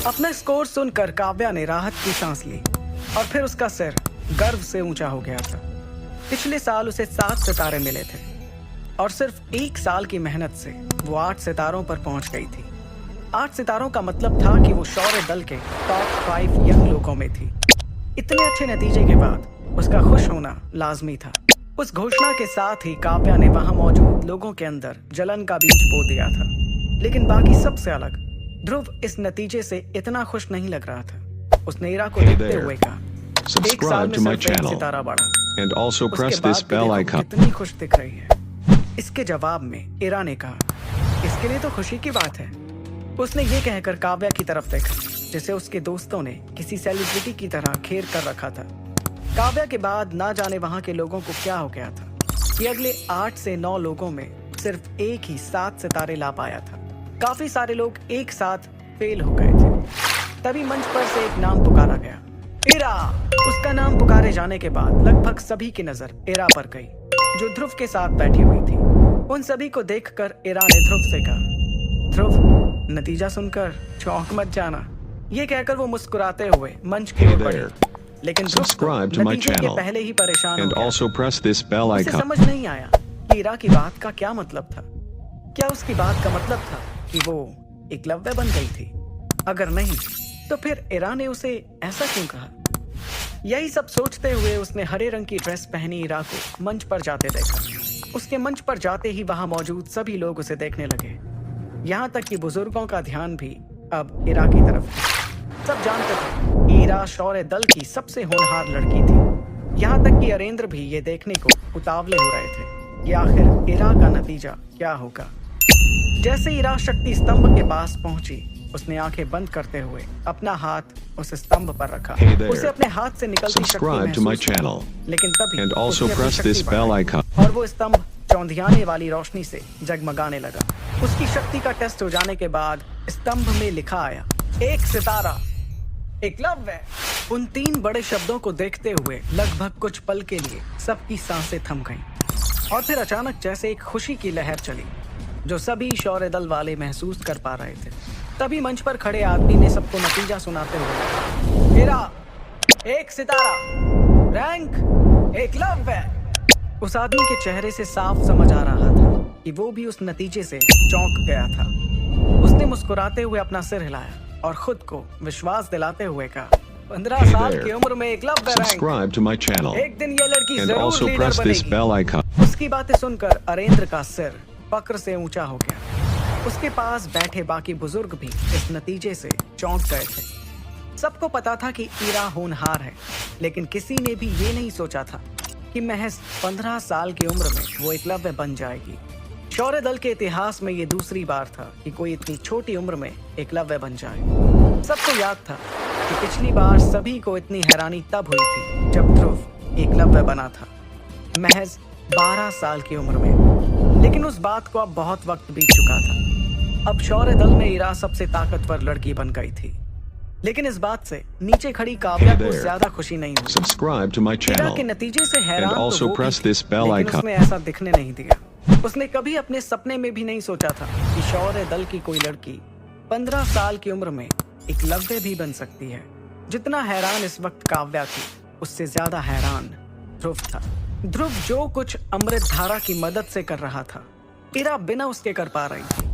अपना स्कोर सुनकर काव्या ने राहत की सांस ली और फिर उसका सिर गर्व से ऊंचा हो गया था। पिछले साल उसे 7 सितारे मिले थे और सिर्फ 1 साल की मेहनत से वो 8 सितारों पर पहुंच गई थी। 8 सितारों का मतलब था कि वो शौर्य दल के टॉप 5 यंग लोगों में थी। इतने अच्छे नतीजे के बाद उसका खुश होना लाजमी था। उस घोषणा के साथ ही काव्या ने वहां मौजूद लोगों के अंदर जलन का बीज बो दिया था। लेकिन बाकी सबसे अलग ध्रुव इस नतीजे से इतना खुश नहीं लग रहा था। उसने इरा को देखते हुए कहा, 1 साल में सिर्फ 1 सितारा बढ़ा। And also press उसके this बाद भी bell देखो icon. कितनी खुश दिख रही है। इसके जवाब में इरा ने कहा, इसके लिए तो खुशी की बात है। उसने ये कहकर काव्या की तरफ देखा जिसे उसके दोस्तों ने किसी सेलिब्रिटी की तरह घेर कर रखा था। काव्या के बाद ना जाने वहां के लोगों को क्या हो गया था कि अगले 8 से 9 लोगों में सिर्फ एक ही 7 सितारे ला पाया था। काफी सारे लोग एक साथ फेल हो गए थे। तभी मंच पर से एक नाम पुकारा गया, इरा। उसका नाम पुकारे जाने के बाद लगभग सभी की नजर इरा पर गई जो ध्रुव के साथ बैठी हुई थी। उन सभी को देखकर इरा ने ध्रुव से कहा, ध्रुव, नतीजा सुनकर चौंक मत जाना। ये कहकर वो मुस्कुराते हुए मंच की ओर बढ़ी। लेकिन ध्रुव को नतीजे के पहले ही परेशान हो And गया। also press this bell उसे icon. समझ नहीं आया कि इरा की बात का क्या मतलब था। क्या उसकी बात का मतलब था कि वो एकलव्य बन गई थी? अगर नहीं तो फिर इरा ने उसे ऐसा क्यों कहा? यही सब सोचते हुए उसने हरे रंग की ड्रेस पहनी इरा को मंच पर जाते देखा। उसके मंच पर जाते ही वहां मौजूद सभी लोग उसे देखने लगे। यहाँ तक कि बुजुर्गों का ध्यान भी अब इरा की तरफ था। सब जानते थे कि इरा शौर्य दल की सबसे होनहार लड़की थी। यहाँ तक कि अरेंद्र भी ये देखने को उतावले हो रहे थे कि आखिर इरा का नतीजा क्या होगा। जैसे इरा शक्ति स्तंभ के पास पहुंची, उसने आंखें बंद करते हुए अपना हाथ उस स्तंभ पर रखा। Hey there. उसे अपने हाथ से निकलती शक्ति Subscribe to my महसूस हुई। channel. लेकिन तभी And also उसने अपनी press शक्ति this bell बढ़ाई icon. और वो स्तंभ चौंधियाने वाली रोशनी से जगमगाने लगा। उसकी शक्ति का टेस्ट हो जाने के बाद स्तंभ में लिखा आया, 1 सितारा, एकलव्य। उन 3 बड़े शब्दों को देखते हुए लगभग कुछ पल के लिए सबकी सांसें थम गईं और फिर अचानक जैसे एक खुशी की लहर चली जो सभी शौर्य दल वाले महसूस कर पा रहे थे। तभी मंच पर खड़े आदमी ने सबको नतीजा सुनाते हुए, इरा 1 सितारा, रैंक एकलव्य। उस आदमी के चेहरे से साफ समझ आ रहा था कि वो भी उस नतीजे से चौंक गया था। उसने मुस्कुराते हुए अपना सिर हिलाया और खुद को विश्वास दिलाते हुए कहा, 15 साल की उम्र में Eklavya rank. Subscribe to my channel. एक दिन ये लड़की And जरूर also लीडर press this बनेगी। bell icon. उसकी बातें सुनकर अरेंद्र का सिर फक्र से ऊंचा हो गया। उसके पास बैठे बाकी बुजुर्ग भी इस नतीजे से चौंक गए थे। सबको पता था कि इरा होनहार है, लेकिन किसी ने भी ये नहीं सोचा था कि महज 15 साल की उम्र में वो एकलव्य बन जाएगी। शौर्य दल के इतिहास में ये दूसरी बार था कि कोई इतनी छोटी उम्र में एकलव्य बन जाए। सबको याद था कि पिछली बार सभी को इतनी हैरानी तब हुई थी जब ध्रुव एकलव्य बना था, महज 12 साल की उम्र में। लेकिन उस बात को अब बहुत वक्त बीत चुका था। अब शौर्य दल में इरा सबसे ताकतवर लड़की बन गई थी। लेकिन इस बात से नीचे खड़ी काव्या को ज्यादा खुशी नहीं हुई। Subscribe to my Ira channel. के नतीजे से हैरान And also तो वो press भी थी, this bell लेकिन icon. उसने ऐसा दिखने नहीं दिया। उसने कभी अपने सपने में भी नहीं सोचा था कि शौर्य दल की कोई लड़की 15 साल की उम्र में एकलव्य भी बन सकती है। जितना हैरान इस वक्त काव्या थी, उससे ज्यादा हैरान ध्रुव था। ध्रुव जो कुछ अमृत धारा की मदद से कर रहा था, इरा बिना उसके कर पा रही थी।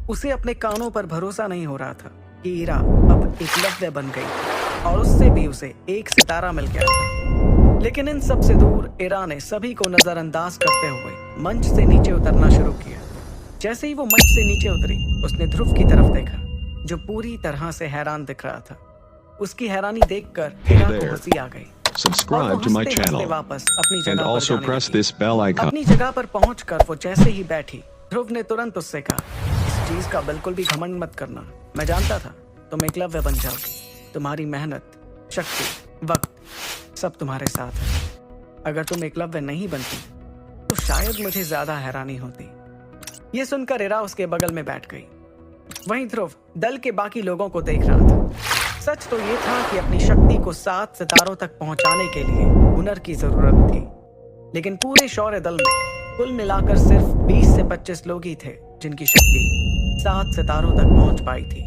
उसे अपने कानों पर भरोसा नहीं हो रहा था कि इरा अब एकलव्य बन गई और उससे भी उसे 1 सितारा मिल गया था। लेकिन इन सब से दूर इरा ने सभी को नजरअंदाज करते हुए मंच से नीचे उतरना शुरू किया। जैसे ही वो मंच से नीचे उतरी, उसने ध्रुव की तरफ देखा जो पूरी तरह से हैरान दिख रहा था। उसकी हैरानी देखकर इरा को हंसी आ गई। Subscribe to my channel. वापस अपनी जगह And पर also जाने press लगी। this bell icon. अपनी जगह पर पहुंचकर वो जैसे ही बैठी, ध्रुव ने तुरंत उससे कहा, इस चीज का बिल्कुल भी घमंड मत करना। मैं जानता था तुम एकलव्य बन जाओगी। तुम्हारी मेहनत, शक्ति, वक्त सब तुम्हारे साथ है। अगर तुम एकलव्य नहीं बनती तो शायद मुझे ज्यादा हैरानी होती। ये सुनकर इरा उसके बगल में बैठ गई। वहीं ध्रुव दल के बाकी लोगों को देख रहा था। सच तो ये था कि अपनी शक्ति को 7 सितारों तक पहुंचाने के लिए हुनर की जरूरत थी, लेकिन पूरे शौर्य दल में कुल मिलाकर सिर्फ 20 से 25 लोग ही थे जिनकी शक्ति 7 सितारों तक पहुंच पाई थी।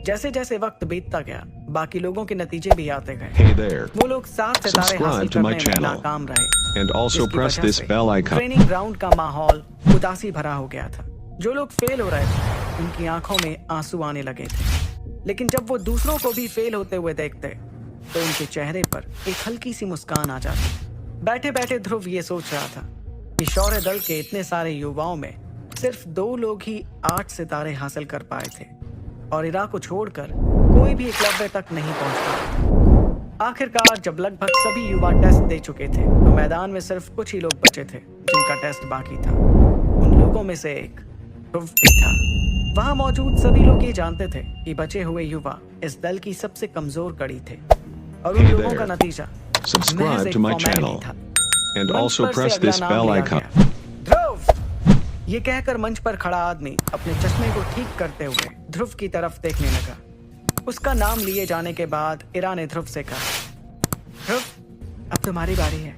जैसे जैसे वक्त बीतता गया, बाकी लोगों के नतीजे भी आते गए। Hey there. वो लोग 7 सितारे हासिल Subscribe to my करने में channel. नाकाम रहे। And also जिसकी press वजह this से bell icon. ट्रेनिंग ग्राउंड का माहौल उदासी भरा हो गया था। जो लोग फेल हो रहे थे, उनकी आंखों में आंसू आने लगे थे। लेकिन जब वो दूसरों को भी फेल होते हुए देखते, तो उनके चेहरे पर एक हल्की सी मुस्कान आ जाती। बैठे बैठे ध्रुव ये सोच रहा था कि शौर्य दल के इतने सारे युवाओं में सिर्फ 2 लोग ही 8 सितारे हासिल कर पाए थे, और इरा को छोड़कर कोई भी एकलव्य तक नहीं पहुंच पाया था। आखिरकार जब लगभग सभी युवा टेस्ट दे चुके थे, तो मैदान में सिर्फ कुछ ही लोग बचे थे जिनका टेस्ट बाकी था। उन लोगों में से एक ध्रुव भी था। वहां मौजूद सभी लोग ये जानते थे कि बचे हुए युवा इस दल की सबसे कमजोर कड़ी थे, और उन Hey लोगों there. का नतीजा Subscribe महज एक to my फॉर्मेलिटी channel. था। And मंच also पर से press अगला this नाम bell लिया icon. गया। ध्रुव! ये कहकर मंच पर खड़ा आदमी अपने चश्मे को ठीक करते हुए ध्रुव की तरफ देखने लगा। उसका नाम लिए जाने के बाद इरा ने ध्रुव से कहा, ध्रुव, अब तुम्हारी बारी है।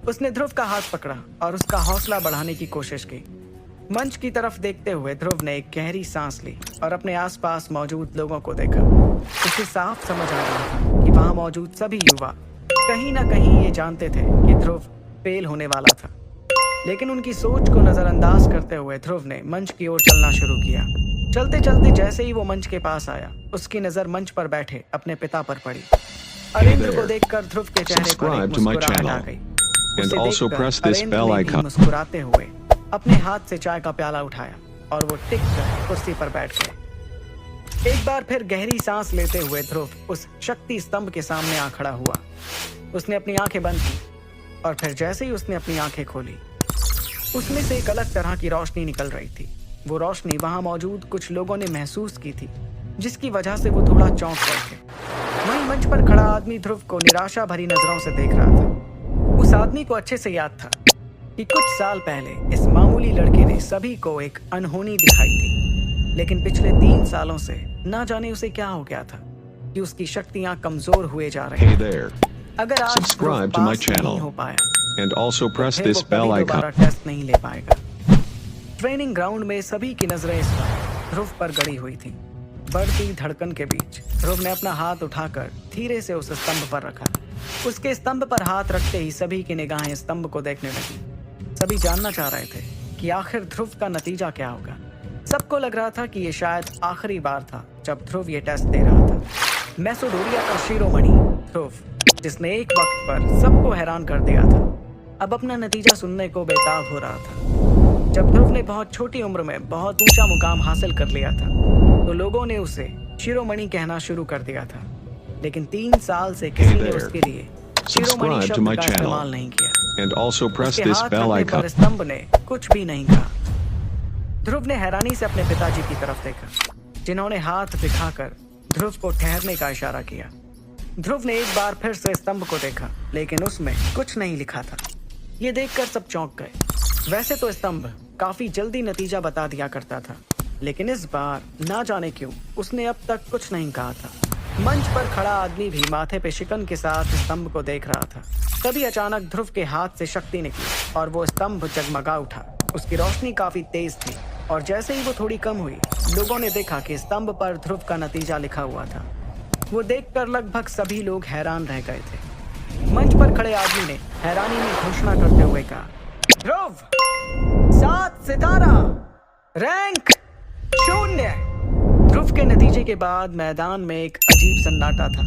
उसने ध्रुव का हाथ पकड़ा और उसका हौसला बढ़ाने की कोशिश की। मंच की तरफ देखते हुए ध्रुव ने एक गहरी सांस ली और अपने आसपास मौजूद लोगों को देखा। उसे साफ समझ आ रहा था कि वहां मौजूद सभी युवा कहीं ना कहीं ये जानते थे कि ध्रुव फेल होने वाला था। लेकिन उनकी सोच को नजरअंदाज करते हुए ध्रुव ने मंच की ओर चलना शुरू किया। चलते चलते जैसे ही वो मंच के पास आया, उसकी नजर मंच पर बैठे अपने पिता पर पड़ी। अरेंद्र को देखकर ध्रुव के चेहरे पर एक Subscribe to my मुस्कुराहट आ channel. गई। And उसे also देखकर press this अरेंद्र bell ने भी icon. मुस्कुराते हुए अपने हाथ से चाय का प्याला उठाया और वो टिक कर कुर्सी पर बैठ गए। एक बार फिर गहरी सांस लेते हुए ध्रुव उस शक्ति स्तंभ के सामने आ खड़ा हुआ। उसने अपनी आंखें बंद की और फिर जैसे ही उसने अपनी आंखें खोली, उसमें से एक अलग तरह की रोशनी निकल रही थी। वो रोशनी वहां मौजूद कुछ लोगों ने महसूस की थी, जिसकी वजह से वो थोड़ा चौंक गए थे। वहीं मंच पर खड़ा आदमी ध्रुव को निराशा भरी नजरों से देख रहा था। उस आदमी को अच्छे से याद था कि कुछ साल पहले इस मामूली लड़के ने सभी को एक अनहोनी दिखाई थी, लेकिन पिछले 3 सालों से ना जाने उसे क्या हो गया था कि उसकी शक्तियां कमजोर हुए जा रही Hey थी। there. अगर आज Subscribe ध्रुव to my पास नहीं channel. हो पाया, And also तो press फिर this वो कभी bell दोबारा icon. टेस्ट नहीं ले पाएगा। ट्रेनिंग ग्राउंड में सभी की नजरें इस वक्त ध्रुव पर गड़ी हुई थी। बढ़ती धड़कन के बीच ध्रुव ने अपना हाथ उठाकर धीरे से उस स्तंभ पर रखा। उसके स्तंभ पर हाथ रखते ही सभी की निगाहें स्तंभ को देखने लगी। सभी जानना चाह रहे थे कि आखिर ध्रुव का नतीजा क्या होगा। सबको लग रहा था कि ये शायद आखिरी बार था जब ध्रुव ये टेस्ट दे रहा था। मैसेडोनिया का शिरोमणि ध्रुव, जिसने एक वक्त पर सबको हैरान कर दिया था, अब अपना नतीजा सुनने को बेताब हो रहा था। जब ध्रुव ने बहुत छोटी उम्र में बहुत ऊंचा मुकाम हासिल कर लिया था, तो लोगों ने उसे शिरोमणि कहना शुरू कर दिया था। लेकिन 3 साल से किसी ने उसके लिए शिरोमणि Subscribe to शब्द my का channel. इस्तेमाल नहीं किया। And also press उसके this हाथ bell रखने पर icon. स्तंभ ने कुछ भी नहीं कहा। ध्रुव ने हैरानी से अपने पिताजी की तरफ देखा, जिन्होंने हाथ दिखाकर ध्रुव को ठहरने का इशारा किया। ध्रुव ने एक बार फिर से स्तंभ को देखा, लेकिन उसमें कुछ नहीं लिखा था। ये देखकर सब चौंक गए। वैसे तो स्तंभ काफी जल्दी नतीजा बता दिया करता था, लेकिन इस बार ना जाने क्यों उसने अब तक कुछ नहीं कहा था। मंच पर खड़ा आदमी भी माथे पे शिकन के साथ स्तंभ को देख रहा था। तभी अचानक ध्रुव के हाथ से शक्ति निकली और वो स्तंभ जगमगा उठा। उसकी रोशनी काफी तेज थी और जैसे ही वो थोड़ी कम हुई, लोगों ने देखा कि स्तंभ पर ध्रुव का नतीजा लिखा हुआ था। वो देखकर लगभग सभी लोग हैरान रह गए थे। मंच पर खड़े आदमी ने हैरानी में घोषणा करते हुए कहा, ध्रुव 7 सितारा, रैंक 0। ध्रुव के नतीजे के बाद मैदान में एक अजीब सन्नाटा था।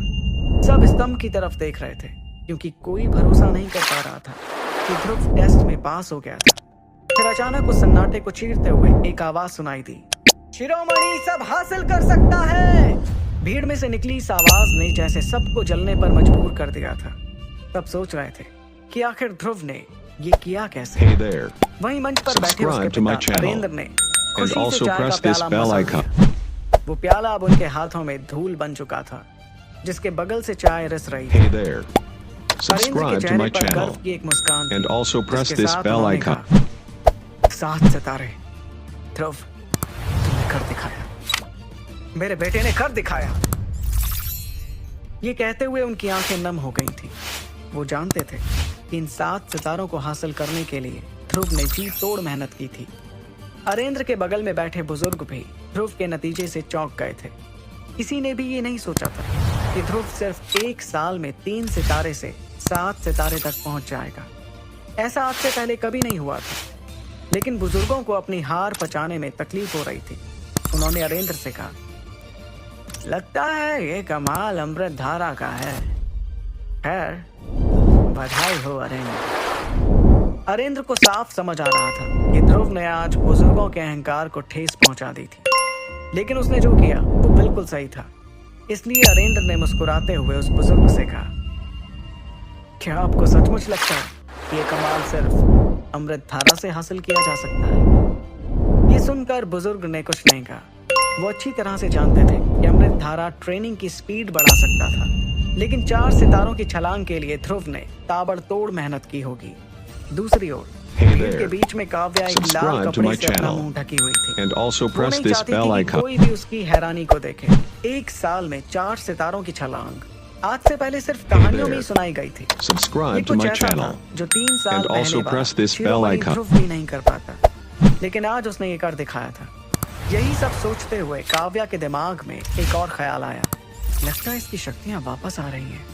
सब स्तंभ की तरफ देख रहे थे, क्योंकि कोई भरोसा नहीं कर पा रहा था कि ध्रुव टेस्ट में पास हो गया था। फिर अचानक उस सन्नाटे को चीरते हुए एक आवाज सुनाई दी, शिरोमणि सब हासिल कर सकता है। भीड़ में से निकली इस आवाज ने जैसे सबको जलने पर मजबूर कर दिया था। सब सोच रहे थे कि आखिर ध्रुव ने ये किया कैसे। Hey there. वहीं मंच पर बैठे उसके Subscribe to my पिता channel. अरेंद्र ने And खुशी से also चाय का press this प्याला bell मसल icon. दिया। वो प्याला अब उनके हाथों में धूल बन चुका था, जिसके बगल से चाय रिस रही थी। Hey there. अरेंद्र के Subscribe to चेहरे my पर गर्व channel. की एक मुस्कान थी, And also press जिसके this साथ bell उन्होंने icon. कहा, 7 सितारे, ध्रुव तुमने कर दिखाया, मेरे बेटे ने कर दिखाया। ये कहते हुए उनकी आंखें नम हो गई थी। वो जानते थे कि इन 7 सितारों को हासिल करने के लिए ध्रुव ने जी तोड़ मेहनत की थी। अरेंद्र के बगल में बैठे बुजुर्ग भी ध्रुव के नतीजे से चौंक गए थे। किसी ने भी ये नहीं सोचा था कि ध्रुव सिर्फ 1 साल में 3 सितारे से 7 सितारे तक पहुंच जाएगा। ऐसा आज से पहले कभी नहीं हुआ था। लेकिन बुजुर्गों को अपनी हार पचाने में तकलीफ हो रही थी। उन्होंने अरेंद्र से कहा, लगता है ये कमाल अमृत धारा का है। खैर, बधाई हो अरेंद्र। अरेंद्र को साफ समझ आ रहा था कि ध्रुव ने आज बुजुर्गों के अहंकार को ठेस पहुंचा दी थी, लेकिन उसने जो किया वो बिल्कुल सही था। इसलिए अरेंद्र ने मुस्कुराते हुए उस बुजुर्ग से कहा, क्या आपको सचमुच लगता है कि ये कमाल सिर्फ अमृत धारा से हासिल किया जा सकता है? ये सुनकर बुजुर्ग ने कुछ नहीं कहा। वो अच्छी तरह से जानते थे कि अमृत धारा ट्रेनिंग की स्पीड बढ़ा सकता था, लेकिन 4 सितारों की छलांग के लिए ध्रुव ने ताबड़तोड़ मेहनत की होगी। दूसरी ओर भीड़ के बीच में काव्या एक लाल कपड़े से अपना मुंह ढकी हुई थी। and also वो press नहीं this चाहती bell थी कि icon कोई भी उसकी हैरानी को देखे। 1 साल में 4 सितारों की छलांग आज से पहले सिर्फ कहानियों में ही सुनाई गई थी। ये subscribe to कुछ my ऐसा था channel जो 3 साल and also पहले press this bell Shiromani icon ध्रुव भी नहीं कर पाता, लेकिन आज उसने ये कर दिखाया था। यही सब सोचते हुए काव्या के दिमाग में एक और ख्याल आया, लगता है इसकी शक्तियां वापस आ रही हैं।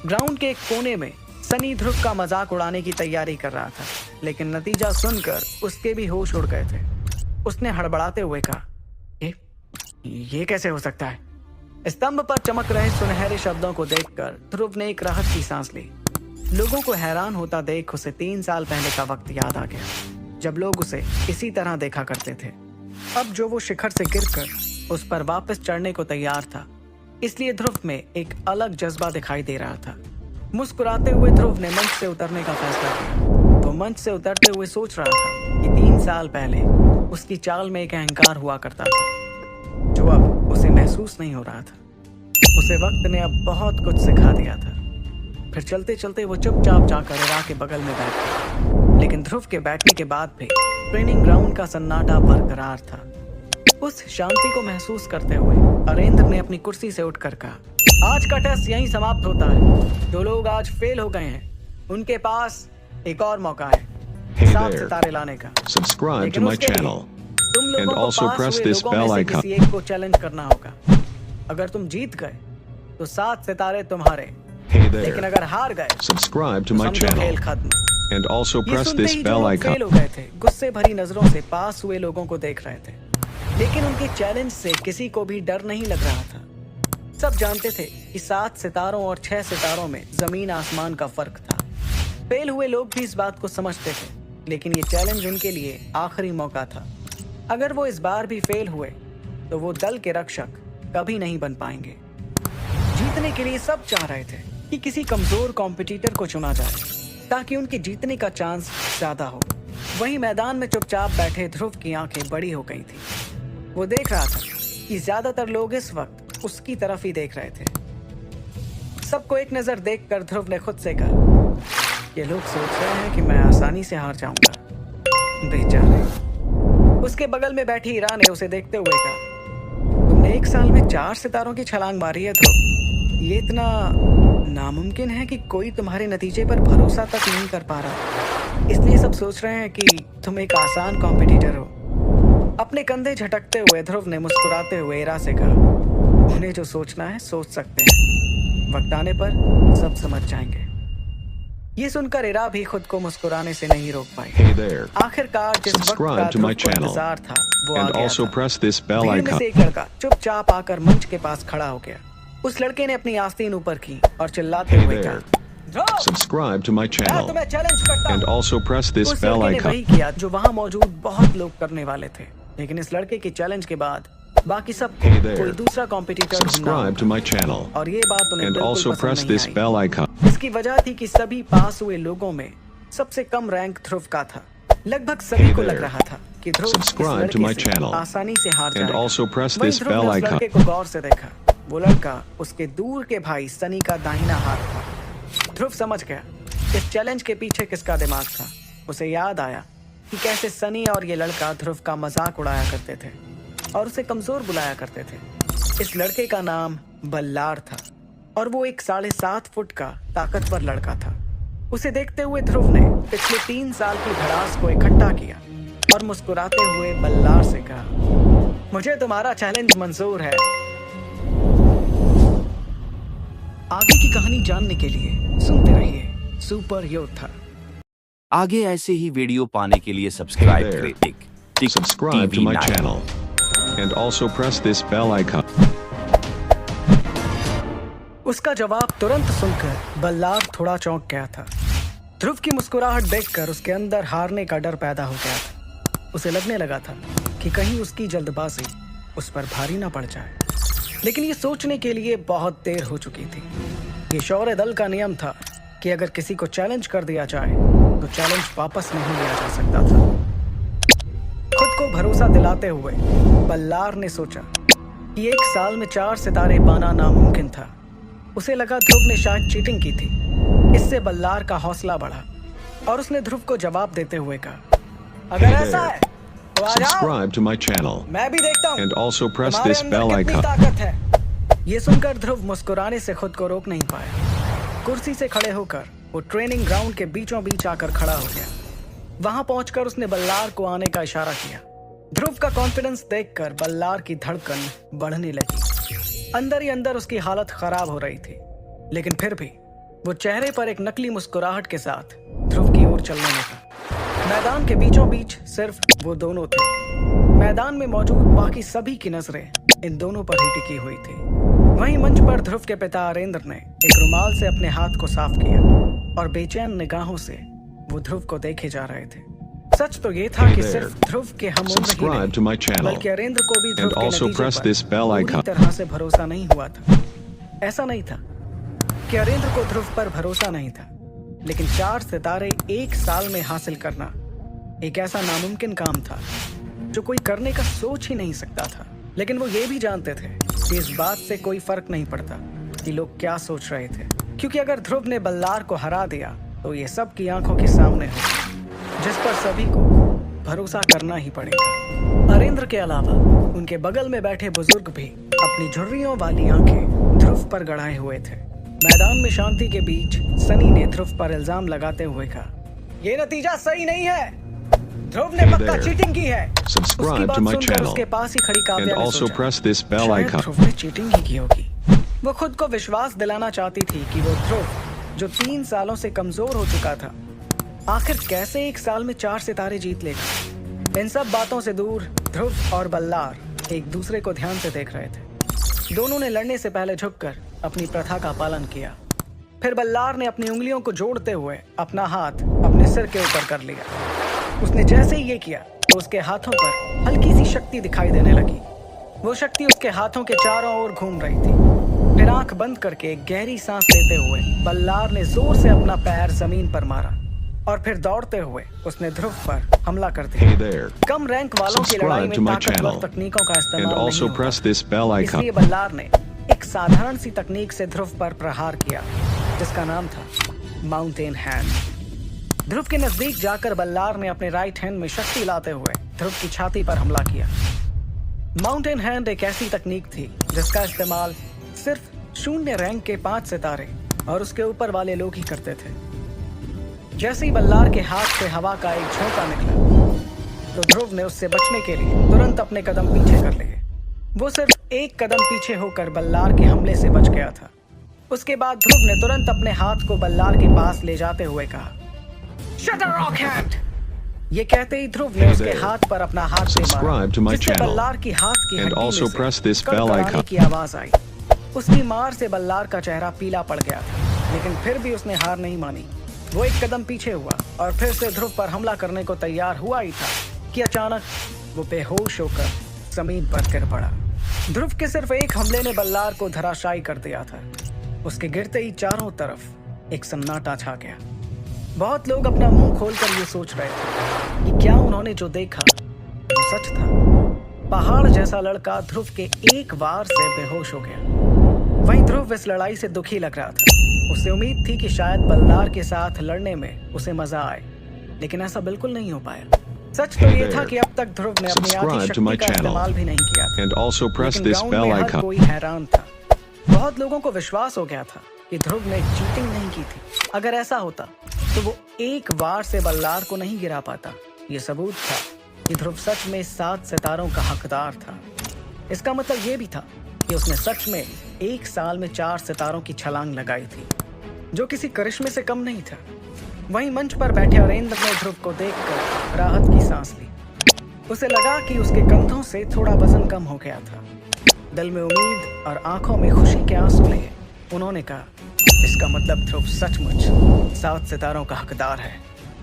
ग्राउंड के एक कोने में सनी ध्रुव का मजाक उड़ाने की तैयारी कर रहा था, लेकिन नतीजा सुनकर उसके भी होश उड़ गए थे। उसने हड़बड़ाते हुए कहा, ये कैसे हो सकता है? स्तंभ पर चमक रहे सुनहरे शब्दों को देखकर ध्रुव ने एक राहत की सांस ली। लोगों को हैरान होता देख उसे 3 साल पहले का वक्त याद आ गया, जब लोग उसे इसी तरह देखा करते थे। अब जो वो शिखर से गिरकर उस पर वापस चढ़ने को तैयार था, इसलिए ध्रुव में एक अलग जज्बा दिखाई दे रहा था। मुस्कुराते हुए ध्रुव ने मंच से उतरने का फैसला किया। वो मंच से उतरते हुए सोच रहा था कि 3 साल पहले उसकी चाल में एक अहंकार हुआ करता था, जो अब उसे महसूस नहीं हो रहा था। उसे वक्त ने अब बहुत कुछ सिखा दिया था। फिर चलते चलते वो चुपचाप जाकर इरा के बगल में बैठ गया। लेकिन ध्रुव के बैठने के बाद भी ट्रेनिंग ग्राउंड का सन्नाटा बरकरार था। उस शांति को महसूस करते हुए अरेंद्र ने अपनी कुर्सी से उठकर कहा, आज का टेस्ट यहीं समाप्त होता है। जो लोग आज फेल हो गए हैं, उनके पास एक और मौका है Hey 7 there. सितारे लाने का। subscribe to लेकिन my उसके लिए channel तुम लोगों and को also पास press हुए this लोगों में bell से icon किसी एक को चैलेंज करना होगा। अगर तुम जीत गए तो 7 सितारे तुम्हारे, hey लेकिन there अगर हार गए subscribe तो to my समझो खेल channel खत्म। and also ये press सुनते this ही जो bell लोग icon फेल हो गए थे, गुस्से भरी नजरों से पास हुए लोगों को देख रहे थे, लेकिन उनके चैलेंज से किसी को भी डर नहीं लग रहा था। सब जानते थे कि 7 सितारों और 6 सितारों में जमीन आसमान का फर्क था। फेल हुए लोग भी इस बात को समझते थे, लेकिन ये चैलेंज उनके लिए आखिरी मौका था। अगर वो इस बार भी फेल हुए तो वो दल के रक्षक कभी नहीं बन पाएंगे। जीतने के लिए सब चाह रहे थे कि किसी कमजोर कॉम्पिटिटर को चुना जाए, ताकि उनके जीतने का चांस ज्यादा हो। वहीं मैदान में चुपचाप बैठे ध्रुव की आंखें बड़ी हो गई थी। वो देख रहा था कि ज्यादातर लोग इस वक्त उसकी तरफ ही देख रहे थे। सबको एक नजर देखकर ध्रुव ने खुद से कहा, ये लोग सोच रहे हैं कि मैं आसानी से हार जाऊंगा, बेचारे। उसके बगल में बैठी ईरा ने उसे देखते हुए कहा, तुमने 1 साल में 4 सितारों की छलांग मारी है ध्रुव। ये इतना नामुमकिन है कि कोई तुम्हारे नतीजे पर भरोसा तक नहीं कर पा रहा। इसलिए सब सोच रहे हैं कि तुम एक आसान कॉम्पिटिटर हो। अपने कंधे झटकते हुए ध्रुव ने मुस्कुराते हुए ईरा से कहा, उन्हें जो सोचना है सोच सकते हैं, वक्त आने पर सब समझ जाएंगे। ये सुनकर ईरा भी खुद को मुस्कुराने से नहीं रोक पाई। hey there आखिरकार जिस वक्त का subscribe to ध्रुव my को channel इंतजार था वो आ and गया also था। press this bell भीड़ में icon से एक लड़का चुपचाप आकर मंच के पास खड़ा हो गया। उस लड़के ने अपनी आस्तीन ऊपर की और चिल्लाते hey हुए there कहा, ध्रुव, subscribe to my मैं channel तुम्हें चैलेंज करता and हूं। also press this उस bell लड़के ने icon वही किया जो वहां मौजूद बहुत लोग करने वाले थे, लेकिन इस लड़के के चैलेंज के बाद बाकी सबको Hey there. कोई दूसरा कॉम्पिटिटर ढूंढना subscribe to होगा। my channel और ये बात उन्हें and बिल्कुल also पसंद press नहीं this आई। bell icon इसकी वजह थी कि सभी पास हुए लोगों में सबसे कम रैंक ध्रुव का था। लगभग सभी Hey को there. लग रहा था कि ध्रुव इस Subscribe to लड़के my से channel आसानी से हार and जाएगा। also press वहीं this ध्रुव ने bell उस icon लड़के को गौर से देखा। वो लड़का उसके दूर के भाई सनी का दाहिना हाथ था। ध्रुव समझ गया इस चैलेंज के पीछे किसका दिमाग था। उसे याद आया कि कैसे सनी और ये लड़का ध्रुव का मजाक उड़ाया करते थे और उसे कमजोर बुलाया करते थे। इस लड़के का नाम बल्लार था और वो एक 7.5 फुट का ताकतवर लड़का था। उसे देखते हुए ध्रुव ने पिछले 3 साल की भड़ास को इकट्ठा किया और मुस्कुराते हुए बल्लार से कहा, मुझे तुम्हारा चैलेंज मंजूर है। आगे की कहानी जानने के लिए सुनते रहिए सुपर योद्धा। आगे ऐसे ही वीडियो पाने के लिए सब्सक्राइब there. करें टिक Subscribe to my TV9। channel. And also press this bell icon. उसका जवाब तुरंत सुनकर बल्लार थोड़ा चौंक गया था। ध्रुव की मुस्कुराहट देखकर उसके अंदर हारने का डर पैदा हो गया था। उसे लगने लगा था कि कहीं उसकी जल्दबाजी उस पर भारी ना पड़ जाए, लेकिन ये सोचने के लिए बहुत देर हो चुकी थी। ये शौर्य दल का नियम था कि अगर किसी को चैलेंज कर दिया जाए तो चैलेंज वापस नहीं लिया जा सकता था। खुद को भरोसा दिलाते हुए बल्लार ने सोचा कि 1 साल में 4 सितारे पाना नामुमकिन था। उसे लगा ध्रुव ने शायद चीटिंग की थी। इससे बल्लार का हौसला बढ़ा और उसने ध्रुव को जवाब देते हुए कहा, अगर Hey ऐसा there. है तो आ जाओ, Subscribe to my channel. मैं भी देखता हूँ And also press तुम्हारे this अंदर bell कितनी icon. ताकत है। ये सुनकर ध्रुव मुस्कुराने से खुद को रोक नहीं पाया। कुर्सी से खड़े होकर वो ट्रेनिंग ग्राउंड के बीचों बीच आकर खड़ा हो गया। वहां पहुंचकर उसने बल्लार को आने का इशारा किया। ध्रुव का कॉन्फिडेंस देखकर बल्लार की धड़कन बढ़ने लगी। अंदर ही अंदर उसकी हालत खराब हो रही थी, लेकिन फिर भी वो चेहरे पर एक नकली मुस्कुराहट के साथ ध्रुव की ओर चलने लगा। मैदान के बीचों बीच सिर्फ वो दोनों थे। मैदान में मौजूद बाकी सभी की नजरें इन दोनों पर ही टिकी हुई थी। वहीं मंच पर ध्रुव के पिता अरेंद्र ने एक रुमाल से अपने हाथ को साफ किया और बेचैन निगाहों से वो ध्रुव को देखे जा रहे थे। सच तो ये था Hey कि there. सिर्फ ध्रुव के हम उम्र ही Subscribe to my नहीं, channel. बल्कि अरेंद्र को भी ध्रुव And के also नतीजे press पर this bell पूरी icon. तरह से भरोसा नहीं हुआ था। ऐसा नहीं था कि अरेंद्र को ध्रुव पर भरोसा नहीं था, लेकिन 4 सितारे 1 साल में हासिल करना एक ऐसा नामुमकिन काम था जो कोई करने का सोच ही नहीं सकता था। लेकिन वो ये भी जानते थे कि इस बात से कोई फर्क नहीं पड़ता कि लोग क्या सोच रहे थे, क्योंकि अगर ध्रुव ने बल्लार को हरा दिया तो ये सबकी आंखों के सामने हो, जिस पर सभी को भरोसा करना ही पड़ेगा। अरेंद्र के अलावा उनके बगल में बैठे बुजुर्ग भी अपनी झुर्रियों वाली आंखें ध्रुव पर गड़ाए हुए थे। मैदान में शांति के बीच सनी ने ध्रुव पर इल्जाम लगाते हुए कहा, ये नतीजा सही नहीं है। ध्रुव ने Hey पक्का there. चीटिंग की है। Subscribe उसकी बात to my सुनकर channel. उसके पास ही खड़ी काव्या And ने also सोचा, press this bell शायद icon. ध्रुव ने चीटिंग ही की होगी। वो खुद को विश्वास दिलाना चाहती थी कि वो ध्रुव जो 3 सालों से कमजोर हो चुका था, आखिर कैसे 1 साल में 4 सितारे जीत लेगा। इन सब बातों से दूर ध्रुव और बल्लार एक दूसरे को ध्यान से देख रहे थे। दोनों ने लड़ने से पहले झुककर अपनी प्रथा का पालन किया। फिर बल्लार ने अपनी उंगलियों को जोड़ते हुए अपना हाथ अपने सिर के ऊपर कर लिया। उसने जैसे ही ये किया तो उसके हाथों पर हल्की सी शक्ति दिखाई देने लगी। वो शक्ति उसके हाथों के चारों ओर घूम रही थी। फिर आंख बंद करके एक गहरी सांस लेते हुए बल्लार ने जोर से अपना पैर जमीन पर मारा और फिर दौड़ते हुए उसने ध्रुव पर हमला कर Hey दिया। there. कम रैंक वालों की लड़ाई Subscribe to में my ताकतवर channel. तकनीकों का And इस्तेमाल also नहीं press होता। this bell icon. इसलिए बल्लार ने एक साधारण सी तकनीक से ध्रुव पर प्रहार किया, जिसका नाम था माउंटेन हैंड। ध्रुव के नजदीक जाकर बल्लार ने अपने राइट हैंड में शक्ति लाते हुए ध्रुव की छाती पर हमला किया। माउंटेन हैंड एक ऐसी तकनीक थी जिसका इस्तेमाल सिर्फ 0 रैंक के 5 सितारे और उसके ऊपर वाले लोग ही करते थे। जैसे ही बल्लार के हाथ से हवा का एक झोंका निकला तो ध्रुव ने उससे बचने के लिए तुरंत अपने कदम पीछे कर लिए। वो सिर्फ 1 कदम पीछे होकर बल्लार के हमले से बच गया था। उसके बाद ध्रुव ने तुरंत अपने हाथ को बल्लार के पास ले जाते हुए कहा, शट अप रॉक हैंड। ये कहते ही ध्रुव ने Hey उसके there. हाथ पर अपना हाथ से Subscribe मारा, to my जिससे channel. बल्लार की हाथ की And हड्डी also में से press this bell कड़कड़ाने icon. की आवाज आई। उसकी मार से बल्लार का चेहरा पीला पड़ गया था, लेकिन फिर भी उसने हार नहीं मानी। वो 1 कदम पीछे हुआ और फिर से ध्रुव पर हमला करने को तैयार हुआ ही था कि अचानक वो बेहोश होकर जमीन पर गिर पड़ा। ध्रुव के सिर्फ एक हमले ने बल्लार को धराशायी कर दिया था। उसके गिरते ही चारों तरफ एक सन्नाटा छा गया। बहुत लोग अपना मुंह खोलकर ये सोच रहे थे कि क्या उन्होंने जो देखा वो सच था। पहाड़ जैसा लड़का ध्रुव के एक वार से बेहोश हो गया। वहीं ध्रुव इस लड़ाई से दुखी लग रहा था। उसे उम्मीद थी कि शायद बल्लार के साथ लड़ने में उसे मजा आए, लेकिन ऐसा बिल्कुल नहीं हो पाया। सच तो ये था कि अब तक ध्रुव ने अपनी आधी Subscribe to my शक्ति का channel. इस्तेमाल भी नहीं किया था। And also press लेकिन this ग्राउंड bell में हर icon. कोई हैरान था। बहुत लोगों को विश्वास हो गया था कि ध्रुव ने चीटिंग नहीं की थी। अगर ऐसा होता तो वो एक वार से बल्लार को नहीं गिरा पाता। ये सबूत था कि ध्रुव सच में 7 सितारों का हकदार था। इसका मतलब ये भी था कि उसने सच में 1 साल में 4 सितारों की छलांग लगाई थी, जो किसी करिश्मे से कम नहीं था। वहीं मंच पर बैठे अरेंद्र ने ध्रुव को देखकर राहत की सांस ली। उसे लगा कि उसके कंधों से थोड़ा वजन कम हो गया था। दिल में उम्मीद और आंखों में खुशी के आंसू लिए उन्होंने कहा, इसका मतलब ध्रुव सचमुच 7 सितारों का हकदार है।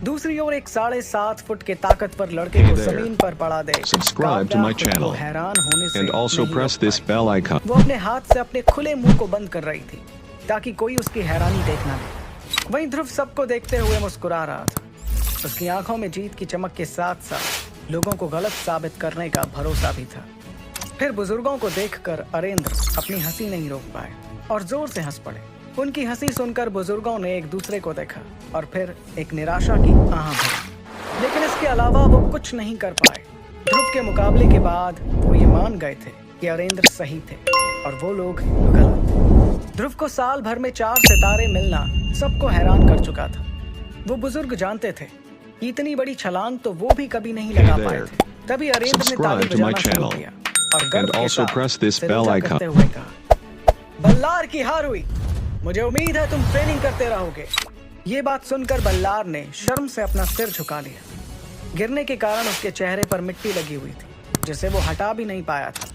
दूसरी ओर एक 7.5 फुट के ताकतवर लड़के को जमीन पर पड़ा देख Subscribe to my काव्या खुद को channel हैरान होने से and also नहीं press रोक this पाई। bell icon. वो अपने हाथ से अपने खुले मुंह को बंद कर रही थी ताकि कोई उसकी हैरानी देख ना ले। वहीं ध्रुव सबको देखते हुए मुस्कुरा रहा था। उसकी आंखों में जीत की चमक के साथ साथ लोगों को गलत साबित करने का भरोसा भी था। फिर बुजुर्गों को देखकर अरेंद्र अपनी हंसी नहीं रोक पाए और जोर से हंस पड़े। उनकी हंसी सुनकर बुजुर्गों ने एक दूसरे को देखा और फिर एक निराशा की आह भरी। लेकिन इसके अलावा वो कुछ नहीं कर पाए। ध्रुव के मुकाबले के बाद वो ये मान गए थे कि अरेंद्र सही थे और वो लोग गलत। ध्रुव को साल भर में 4 सितारे मिलना सबको हैरान कर चुका था। वो बुजुर्ग जानते थे कि इतनी बड़ी छलांग तो वो भी कभी नहीं लगा पाए थे। तभी अरेंद्र ने ताली Subscribe to my बजाना शुरू channel किया और गर्व and के also साथ press this सिर bell ऊंचा icon. करते हुए कहा, बल्लार की हार हुई। मुझे उम्मीद है तुम ट्रेनिंग करते रहोगे। ये बात सुनकर बल्लार ने शर्म से अपना सिर झुका लिया। गिरने के कारण उसके चेहरे पर मिट्टी लगी हुई थी, जिसे वो हटा भी नहीं पाया था।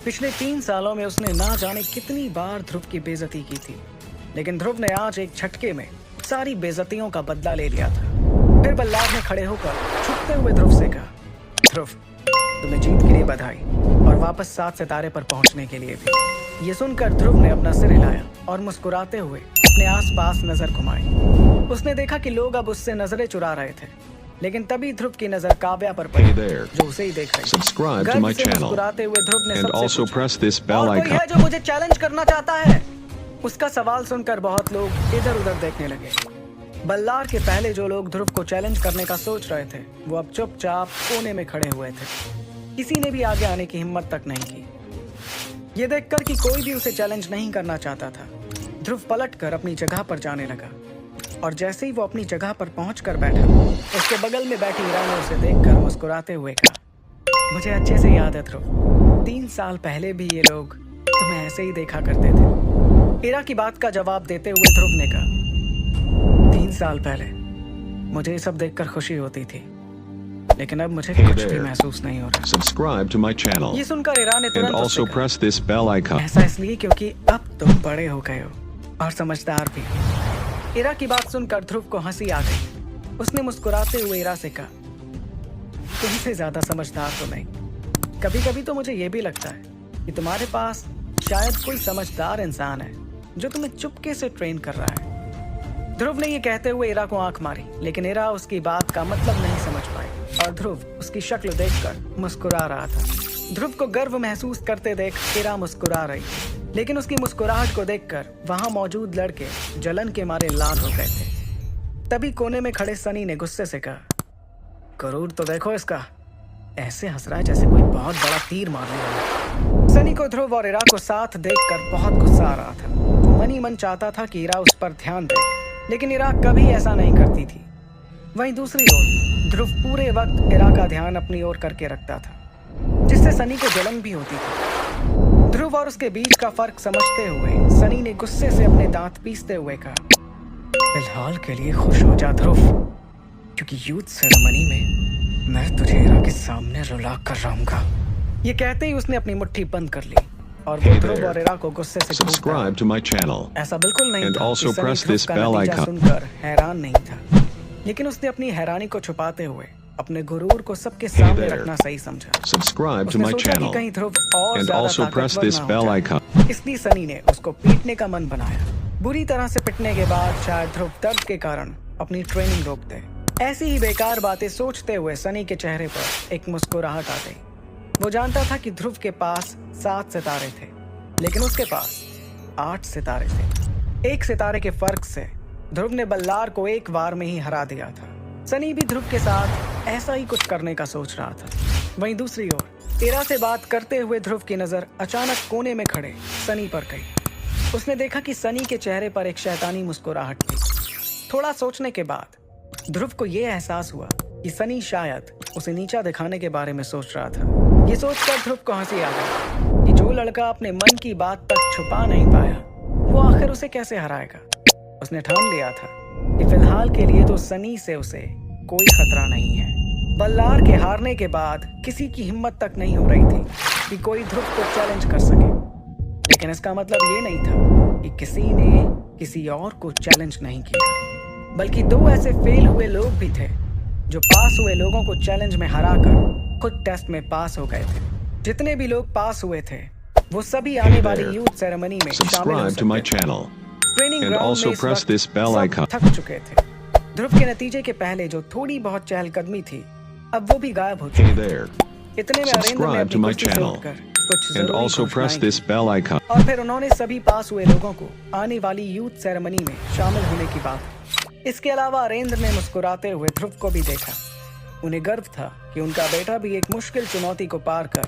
पिछले 3 सालों में उसने ना जाने कितनी बार ध्रुव की बेइज्जती की थी, लेकिन ध्रुव ने आज एक झटके में सारी बेइज्जतियों का बदला ले लिया था। फिर बल्लार ने खड़े होकर झुकते हुए ध्रुव से कहा, ध्रुव तुम्हें जीत के लिए बधाई और वापस 7 सितारे पर पहुंचने के लिए भी। ये सुनकर ध्रुव ने अपना सिर हिलाया और मुस्कुराते हुए अपने आसपास नजर घुमाई। उसने देखा कि लोग अब उससे नजरें चुरा रहे थे, लेकिन तभी ध्रुव की नजर काव्या पर पड़ी, Hey there. जो उसे ही देख रही थी। Subscribe to गर्व my से channel मुस्कुराते हुए ध्रुव ने and सबसे also पूछा, press this bell और कोई icon. है जो मुझे चैलेंज करना चाहता है? उसका सवाल सुनकर बहुत लोग इधर उधर देखने लगे। बल्लार के पहले जो लोग ध्रुव को चैलेंज करने का सोच रहे थे, वो अब चुपचाप कोने में खड़े हुए थे। किसी ने भी आगे आने की हिम्मत तक नहीं की। ये देखकर कि कोई भी उसे चैलेंज नहीं करना चाहता था, ध्रुव पलटकर अपनी जगह पर जाने लगा और जैसे ही वो अपनी जगह पर पहुंचकर बैठा, उसके बगल में बैठी इरा ने उसे देखकर मुस्कुराते हुए कहा, मुझे अच्छे से याद है ध्रुव, 3 साल पहले भी ये लोग तुम्हें ऐसे ही देखा करते थे। इरा की बात का जवाब देते हुए ध्रुव ने कहा, 3 साल पहले मुझे ये सब देखकर खुशी होती थी, लेकिन अब मुझे Hey कुछ भी there. महसूस नहीं हो रहा। Subscribe to my channel ये सुनकर इरा ने and तुरंत also उससे कहा, press this bell icon. ऐसा इसलिए क्योंकि अब तुम बड़े हो गए हो और समझदार भी। इरा की बात सुनकर ध्रुव को हंसी आ गई। उसने मुस्कुराते हुए इरा से कहा, तुमसे ज्यादा समझदार तो नहीं। कभी कभी तो मुझे ये भी लगता है कि तुम्हारे पास शायद कोई समझदार इंसान है जो तुम्हें चुपके से ट्रेन कर रहा है। ध्रुव ने ये कहते हुए इरा को आंख मारी, लेकिन इरा उसकी बात का मतलब नहीं समझ पाई और ध्रुव उसकी शक्ल देखकर मुस्कुरा रहा था। ध्रुव को गर्व महसूस करते देख इरा मुस्कुरा रही, लेकिन उसकी मुस्कुराहट को देखकर वहां मौजूद लड़के जलन के मारे लाल हो गए थे। तभी कोने में खड़े सनी ने गुस्से से कहा, गरूर तो देखो इसका, ऐसे हंस रहा है जैसे कोई बहुत बड़ा तीर मारने वाला। सनी को ध्रुव और इरा को साथ देखकर बहुत गुस्सा आ रहा था। वो मन ही मन चाहता था कि इरा उस पर ध्यान दे, लेकिन इरा कभी ऐसा नहीं करती थी। वहीं दूसरी ओर ध्रुव पूरे वक्त इरा का ध्यान अपनी ओर करके रखता था, जिससे सनी को जलन भी होती थी। ध्रुव और उसके बीच का फर्क समझते हुए सनी ने गुस्से से अपने दांत पीसते हुए कहा, फिलहाल के लिए खुश हो जा ध्रुव, क्योंकि यूथ सेरेमनी में मैं तुझे इरा के सामने रुला कर रहूंगा। ये कहते ही उसने अपनी मुट्ठी बंद कर ली और वो Hey ध्रुव there. और इरा को गुस्से से घूरता Subscribe to my channel ऐसा बिल्कुल नहीं and था also कि सनी press ध्रुव this का bell नतीजा icon. सुनकर हैरान नहीं था, लेकिन उसने अपनी हैरानी को छुपाते हुए अपने गुरूर को सबके सामने there. रखना सही समझा। Subscribe to उसने my सोचा कि channel कहीं ध्रुव और and ज्यादा also press ताकतवर this ना हो bell जाए। icon. इसलिए सनी ने उसको पीटने का मन बनाया। बुरी तरह से पिटने के बाद शायद ध्रुव दर्द के कारण अपनी ट्रेनिंग रोक दे। ऐसी ही बेकार बातें सोचते हुए सनी के चेहरे पर एक मुस्कुराहट आ गई। वो जानता था कि ध्रुव के पास 7 सितारे थे, लेकिन उसके पास 8 सितारे थे। 1 सितारे के फर्क से ध्रुव ने बल्लार को एक बार में ही हरा दिया था। सनी भी ध्रुव के साथ ऐसा ही कुछ करने का सोच रहा था। वहीं दूसरी ओर इरा से बात करते हुए ध्रुव की नजर अचानक कोने में खड़े सनी पर गई। उसने देखा कि सनी के चेहरे पर एक शैतानी मुस्कुराहट थी। थोड़ा सोचने के बाद ध्रुव को यह एहसास हुआ कि सनी शायद उसे नीचा दिखाने के बारे में सोच रहा था। ये सोचकर ध्रुव को हंसी आ गई कि जो लड़का अपने मन की बात तक छुपा नहीं पाया, वो आखिर उसे कैसे हराएगा। उसने ठान लिया था कि फिलहाल के लिए तो सनी से उसे कोई खतरा नहीं है। बल्लार के हारने के बाद किसी की हिम्मत तक नहीं हो रही थी कि कोई ध्रुव को चैलेंज कर सके, लेकिन इसका मतलब ये नहीं था कि किसी ने किसी और को चैलेंज नहीं किया, बल्कि दो ऐसे फेल हुए लोग भी थे जो पास हुए लोगों को चैलेंज में हराकर खुद टेस्ट में पास हो गए थे। जितने भी लोग पास हुए थे वो सभी आने वाली यूथ सेरेमनी में शामिल हो Subscribe to my सकते थे। channel. Training And ground also में इस press वक्त this bell सब icon. थक चुके थे। ध्रुव के नतीजे के पहले जो थोड़ी बहुत चहलकदमी थी अब वो भी गायब हो Hey चुकी। there. इतने में अरेंद्र ने Subscribe अपनी to my कुर्सी से channel. उठकर कुछ And जरूरी also press घोषणाएं this bell icon. की। और फिर उन्होंने सभी पास हुए लोगों को आने वाली यूथ सेरेमनी में शामिल होने की बात की। इसके अलावा अरेंद्र ने मुस्कुराते हुए ध्रुव को भी देखा। उन्हें गर्व था कि उनका बेटा भी एक मुश्किल चुनौती को पार कर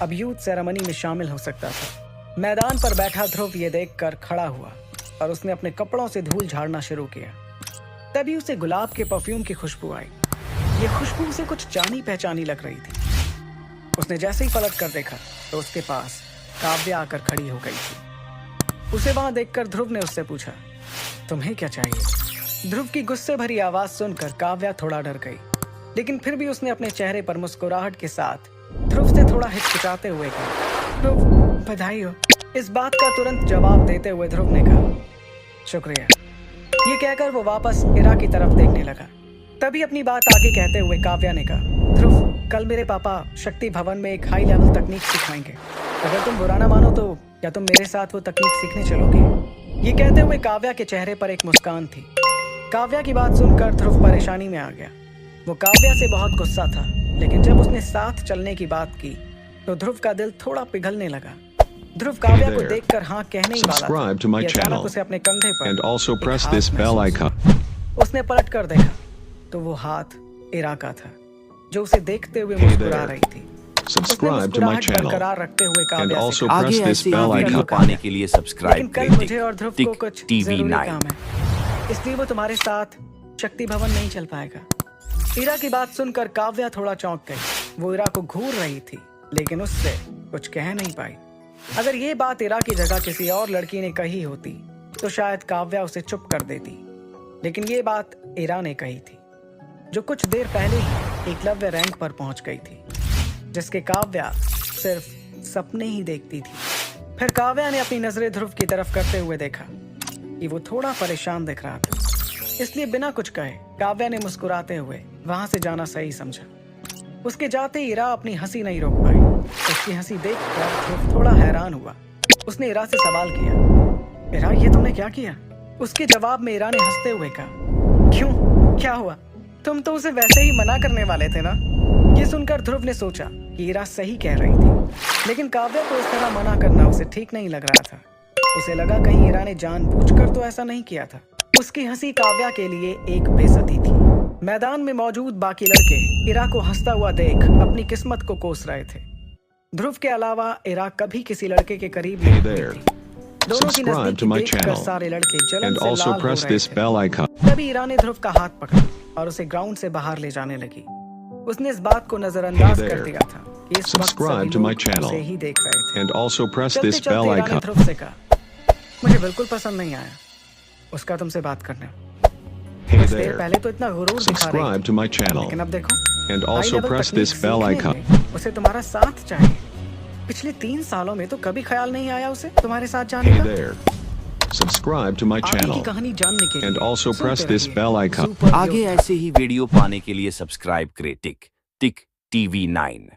अब यूथ सेरेमनी में शामिल हो सकता था। मैदान पर बैठा ध्रुव ये देखकर खड़ा हुआ और उसने अपने कपड़ों से धूल झाड़ना शुरू किया। तभी उसे गुलाब के परफ्यूम की खुशबू आई। ये खुशबू उसे कुछ जानी पहचानी लग रही थी। उसने जैसे ही पलट कर देखा तो उसके पास काव्या आकर खड़ी हो गई थी। उसे वहां देखकर ध्रुव ने उससे पूछा, तुम्हें क्या चाहिए? ध्रुव की गुस्से भरी आवाज सुनकर काव्या थोड़ा डर गई, लेकिन फिर भी उसने अपने चेहरे पर मुस्कुराहट के साथ ध्रुव से थोड़ा हिचकिचाते हुए कहा, ध्रुव बधाई हो। इस बात का तुरंत जवाब देते हुए ध्रुव ने कहा, शुक्रिया। ये कहकर वो वापस इरा की तरफ देखने लगा। तभी अपनी बात आगे कहते हुए काव्या ने कहा, ध्रुव कल मेरे पापा शक्ति भवन में एक हाई लेवल तकनीक सिखाएंगे। अगर तुम बुरा ना मानो तो क्या तुम मेरे साथ वो तकनीक सीखने चलोगे? ये कहते हुए काव्या के चेहरे पर एक मुस्कान थी। काव्या की बात सुनकर ध्रुव परेशानी में आ गया। वो काव्या से बहुत गुस्सा था, लेकिन जब उसने साथ चलने की बात की तो ध्रुव का दिल थोड़ा पिघलने लगा। ध्रुव काव्या को देखकर हाँ कहने ही वाला था Subscribe to my कि अचानक channel. उसे अपने कंधे पर And also एक press हाथ this bell महसूस icon. हुआ। उसने पलट कर देखा तो वो हाथ इरा का था जो उसे देखते हुए मुस्कुरा there. रही थी। Subscribe to my channel. बरकरार रखते हुए And काव्या से also कहा, आगे press this ऐसे ही bell वीडियो icon. पाने के लिए सब्सक्राइब लेकिन कल करें मुझे और ध्रुव को टिक कुछ टीवी जरूरी 9। काम है, इसलिए वो तुम्हारे साथ शक्ति भवन नहीं चल पाएगा। इरा की बात सुनकर काव्या थोड़ा चौंक गई। वो इरा को घूर रही थी, लेकिन उससे कुछ कह नहीं पाई। अगर ये बात इरा की जगह किसी और लड़की ने कही होती तो शायद काव्या उसे चुप कर देती, लेकिन ये बात इरा ने कही थी, जो कुछ देर पहले ही एकलव्य रैंक पर पहुंच गई थी, जिसके काव्या सिर्फ सपने ही देखती थी। फिर काव्या ने अपनी नजरें ध्रुव की तरफ करते हुए देखा कि वो थोड़ा परेशान दिख रहा था, इसलिए बिना कुछ कहे काव्या ने मुस्कुराते हुए वहां से जाना सही समझा। उसके जाते ही इरा अपनी हंसी नहीं रोक पाई। उसकी हंसी देखकर ध्रुव थोड़ा हैरान हुआ। उसने इरा से सवाल किया, इरा ये तुमने क्या किया? उसके जवाब में इरा ने हंसते हुए कहा, क्यों, क्या हुआ? तुम तो उसे वैसे ही मना करने वाले थे ना? ये सुनकर ध्रुव ने सोचा कि इरा सही कह रही थी, लेकिन काव्या को इस तरह मना करना उसे ठीक नहीं लग रहा था। उसे लगा कहीं इरा ने जानबूझकर तो ऐसा नहीं किया था। उसकी हंसी काव्या के लिए एक बेइज्जती थी। मैदान में मौजूद बाकी लड़के इरा को हंसता हुआ देख अपनी किस्मत को कोस रहे थे। ध्रुव के अलावा इरा कभी किसी लड़के के करीब नहीं हुई there. थी। दोनों की Subscribe नजदीकी to my देखकर channel. सारे लड़के जलन And से also लाल हो press रहे this थे। bell icon. तभी इरा ने ध्रुव का हाथ पकड़ा और उसे ग्राउंड से बाहर ले जाने लगी। उसने इस बात को नजरअंदाज Hey कर there. दिया था कि इस वक्त Subscribe सभी to my लोग channel. उसे ही देख रहे थे। And also press चलते this bell चलते इरा ने icon. ध्रुव से कहा, मुझे बिल्कुल पसंद नहीं आया उसका तुमसे बात करना। Hey कुछ देर there. पहले तो इतना गुरूर दिखा रही Subscribe थी, to my channel. लेकिन अब देखो And high also level press तकनीक this bell सीखने icon. में उसे तुम्हारा साथ चाहिए। पिछले 3 सालों में तो कभी ख्याल नहीं आया उसे तुम्हारे साथ जाने Hey का। there. Subscribe to my आगे की channel. कहानी जानने के लिए And also सुनते press this रहिए bell icon. सुपर आगे योद्धा। ऐसे ही वीडियो पाने के लिए सब्सक्राइब करें टिक टीवी 9।